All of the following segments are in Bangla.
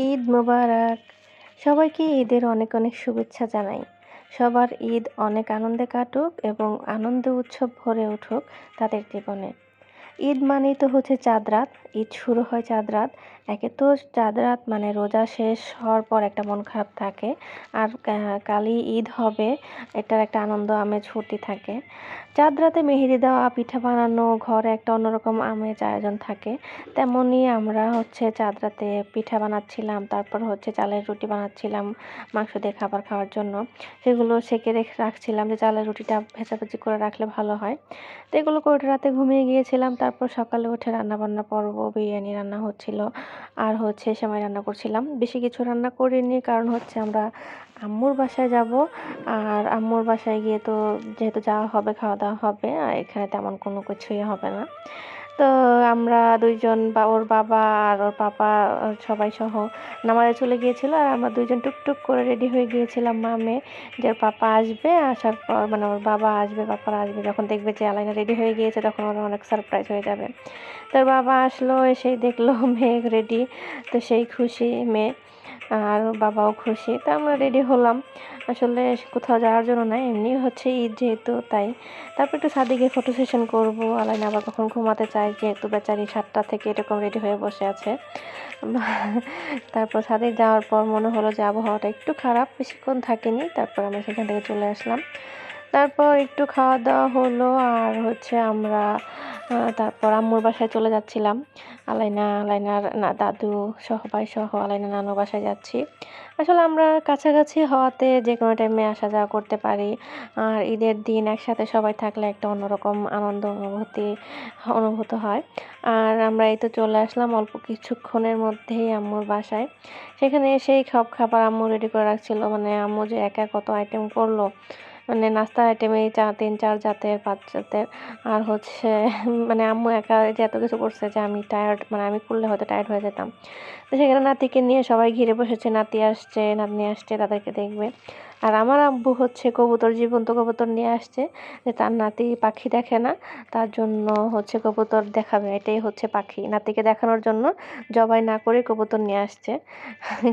ঈদ মোবারক! সবাইকে ঈদের অনেক অনেক শুভেচ্ছা জানাই। সবার ঈদ অনেক আনন্দে কাটুক এবং আনন্দ উৎসব ভরে উঠুক তাদের জীবনে। ঈদ মানেই তো হচ্ছে চাঁদ রাত। ঈদ শুরু হয় চাঁদ রাত। একে তো চাঁদ রাত মানে রোজা শেষ হওয়ার পর একটা মন খারাপ থাকে। আর কালই ঈদ হবে, এটার একটা আনন্দ আমেজ ফুর্তি থাকে। চাঁদ রাতে মেহেদি দেওয়া, পিঠা বানানো, ঘরে একটা অন্যরকম আমেজ আয়োজন থাকে। তেমনই আমরা হচ্ছে চাঁদ রাতে পিঠা বানাচ্ছিলাম, তারপর হচ্ছে চালের রুটি বানাচ্ছিলাম মাংস দিয়ে খাবার খাওয়ার জন্য। সেগুলো সেঁকে রাখছিলাম যে চালের রুটিটা ভেজাভেজি করে রাখলে ভালো হয়। তো এগুলো করে রাতে ঘুমিয়ে গিয়েছিলাম। তারপর সকালে উঠে রান্নাবান্না পর্ব, বিরিয়ানি রান্না হচ্ছিল। আর হচ্ছে সেমাই রান্না করছিলাম। বেশি কিছু রান্না করিনি, কারণ হচ্ছে আমরা আম্মুর বাসায় যাব। আর আম্মুর বাসায় গিয়ে তো যেহেতু যাওয়া হবে, খাওয়া-দাওয়া হবে। আর এখানে তেমন কোনো কিছুই হবে না। তো আমরা ২ জন বা ওর বাবা আর ওর পাপা সবাই সহ নামাজে চলে গিয়েছিল। আর আমরা ২ জন টুকটুক করে রেডি হয়ে গিয়েছিলাম মা-মেয়ে, যে ওর পাপা আসবে। আসার পর মানে ওর বাবা আসবে, পাপারা আসবে। যখন দেখবে যে আলাইনা রেডি হয়ে গিয়েছে, তখন ওরা অনেক সারপ্রাইজ হয়ে যাবে। তো ওর বাবা আসলো, এসেই দেখলো মেয়ে রেডি। তো সেই খুশি মেয়ে, আর ওর বাবাও খুশি। তো আমরা রেডি হলাম। আসলে কোথাও যাওয়ার জন্য না, এমনি হচ্ছে ঈদ যেহেতু তাই। তারপর একটু ছাদে গিয়ে ফটো সেশন করবো। আলাইনা আবার কখন ঘুমাতে চায়, যেহেতু বেচারি ৭টা থেকে এরকম রেডি হয়ে বসে আছে। তারপর ছাদে যাওয়ার পর মনে হলো যে আবহাওয়াটা একটু খারাপ, বেশিক্ষণ থাকিনি। তারপর আমরা সেখান থেকে চলে আসলাম। তারপর একটু খাওয়া-দাওয়া হলো। আর হচ্ছে আমরা তারপর আম্মুর বাসায় চলে যাচ্ছিলাম। আলাইনার দাদু সবাই সহ আলাইনার নানুর বাসায় যাচ্ছি। আসলে আমরা কাছাকাছি হওয়াতে যেকোনো টাইমে আসা যাওয়া করতে পারি। আর ঈদের দিন একসাথে সবাই থাকলে একটা অন্যরকম আনন্দ অনুভূত হয়। আর আমরা এই তো চলে আসলাম অল্প কিছুক্ষণের মধ্যেই আম্মুর বাসায়। সেখানে এসেই সব খাবার আম্মু রেডি করে রাখছিল। মানে আম্মু যে একা কত আইটেম করলো। মানে নাস্তার আইটেমেই ৩-৪ জাতের, ৫ জাতের। আর হচ্ছে মানে আম্মু একা যে এত কিছু করছে যে আমি টায়ার্ড, মানে আমি করলে হয়তো টায়ার্ড হয়ে যেতাম। তো সেখানে নাতিকে নিয়ে সবাই ঘিরে বসেছে। নাতি আসছে, নাতনি আসছে, তাদেরকে দেখবে। আর আমার আব্বু হচ্ছে কবুতর, জীবন্ত কবুতর নিয়ে আসছে, যে তার নাতি পাখি দেখে না, তার জন্য হচ্ছে কবুতর দেখাবে। এটাই হচ্ছে পাখি। নাতিকে দেখানোর জন্য জবাই না করে কবুতর নিয়ে আসছে।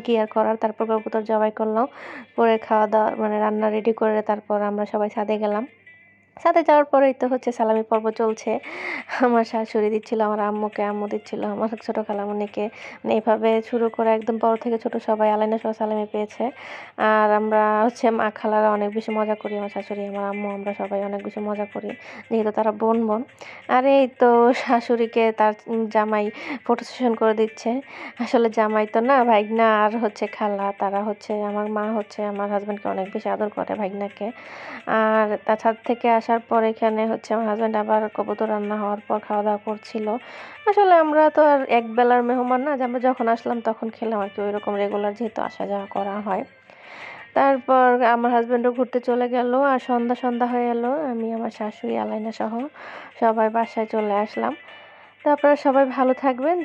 কি আর করার। তারপর কবুতর জবাই করলাম। করে খাওয়া-দাওয়া মানে রান্না রেডি করে তারপর আমরা সবাই ছাদে গেলাম। ছাদে যাওয়ার পরেই তো হচ্ছে সালামি পর্ব চলছে। আমার শাশুড়ি দিচ্ছিল আমার আম্মুকে, আম্মু দিচ্ছিল আমার ছোটো খালামণিকে। মানে এভাবে শুরু করে একদম বড় থেকে ছোট সবাই আলাইনা সহ সালামি পেয়েছে। আর আমরা হচ্ছে মা খালারা অনেক বেশি মজা করি। আমার শাশুড়ি, আমার আম্মু, আমরা সবাই অনেক বেশি মজা করি। যেহেতু তারা বোন। আর এই তো শাশুড়িকে তার জামাই ফটো সেশন করে দিচ্ছে। আসলে জামাই তো না, ভাইগনা আর হচ্ছে খালা, তারা হচ্ছে আমার মা হচ্ছে আমার হাজব্যান্ডকে অনেক বেশি আদর করে, ভাইগনাকে। আর তার ছাদ থেকে আসার পর এখানে হচ্ছে আমার হাজব্যান্ড আবার কবুতর রান্না হওয়ার পর খাওয়া-দাওয়া করছিল। আসলে আমরা তো আর একবেলার মেহমান না যে আমরা যখন আসলাম তখন খেলাম আরকি, ওইরকম রেগুলার যেহেতু আসা যাওয়া করা হয়। তারপর আমার হাজব্যান্ডও ঘুরতে চলে গেল। আর সন্ধ্যা হয়ে এলো। আমি, আমার শাশুড়ি, আলাইনা সহ সবাই বাসায় চলে আসলাম। তো আপনারা সবাই ভালো থাকবেন।